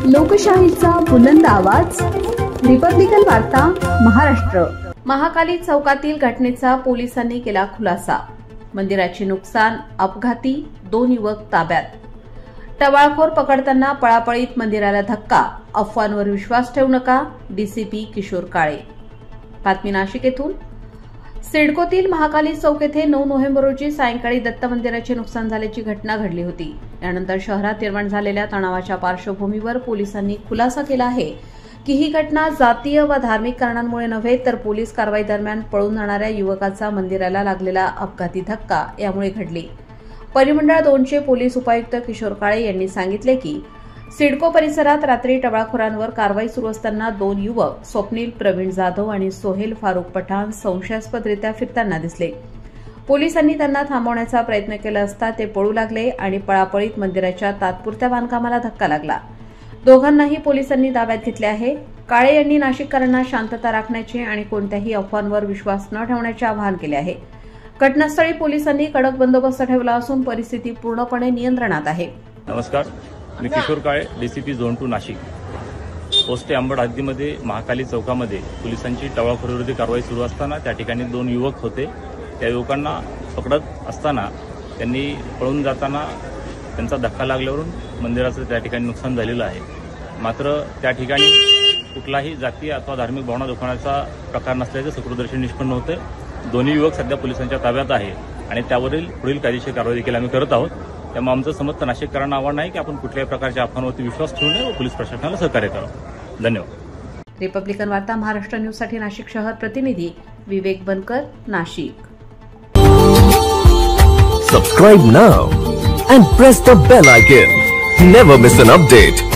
लोकशाहीचा बुलंद आवाज, रिपब्लिकन वार्ता महाराष्ट्र। महाकाली चौकातील घटनेचा पोलिसांनी केला खुलासा। मंदिराचे नुकसान अपघाती, 2 युवक ताब्यात। टवाळखोर पकडताना पळापळीत मंदिराला धक्का, अफवांवर विश्वास ठेवू नका, डीसीपी किशोर काळे। बातमी नाशिक येथून। सिडकोतील महाकाली चौक येथे 9 नोव्हेंबर रोजी सायंकाळी दत्त मंदिराचे नुकसान झाल्याची घटना घडली होती। यानंतर शहरात निर्माण झालेल्या तणावाच्या पार्श्वभूमीवर पोलिसांनी खुलासा केला आहे की ही घटना जातीय व धार्मिक कारणांमुळे नव्हे तर पोलीस कारवाई दरम्यान पळून जाणाऱ्या युवकाचा मंदिराला लागलेला अपघाती धक्का यामुळे घडली। परिमंडळ 2चे पोलीस उपायुक्त किशोर काळे यांनी सांगितले की सिडको परिसरात रात्री टवाळखोरांवर कारवाई सुरू असताना 2 युवक स्वप्नील प्रवीण जाधव आणि सोहेल फारुक पठाण संशयास्पदरित्या फिरताना दिसले। पोलिसांनी त्यांना थांबवण्याचा प्रयत्न केला असता ते पळू लागले आणि पळापळीत मंदिराच्या तात्पुरत्या बांधकामाला धक्का लागला। दोघांनाही पोलिसांनी ताब्यात घेतले आहे। काळे यांनी नाशिककरांना शांतता राखण्याचे आणि कोणत्याही अफवांवर विश्वास न ठेवण्याचे आवाहन केले आहे। घटनास्थळी पोलिसांनी कडक बंदोबस्त ठेवला असून परिस्थिती पूर्णपणे नियंत्रणात आहे। नमस्कार, मी किशोर काळे, डीसीपी झोन 2 नाशिक। पोस्टे अंबड हद्दीमध्ये महाकाली चौकामध्ये पोलिसांची टवाळखोरीविरोधी कारवाई सुरू असताना त्या ठिकाणी 2 युवक होते। त्या युवकांना पकडत असताना त्यांनी पळून जाताना त्यांचा धक्का लागल्यावरून मंदिराचं त्या ठिकाणी नुकसान झालेलं आहे। मात्र त्या ठिकाणी कुठलाही जातीय अथवा धार्मिक भावना दुखवण्याचा प्रकार नसल्याचे सूत्रदर्शी निष्पन्न होते। दोन्ही युवक सध्या पोलिसांच्या ताब्यात आहे आणि त्यावरील पुढील कायदेशीर कारवाई देखील आम्ही करत आहोत। त्यामुळे आमचं समस्त नाशिककरांना आव्हान आहे की आपण कुठल्याही प्रकारच्या अफवांवरती विश्वास ठेवू नये व पोलीस प्रशासनाला सहकार्य करावं। धन्यवाद। रिपब्लिकन वार्ता महाराष्ट्र न्यूजसाठी नाशिक शहर प्रतिनिधी विवेक बनकर, Nashik. Subscribe now and press the bell icon. Never miss an update.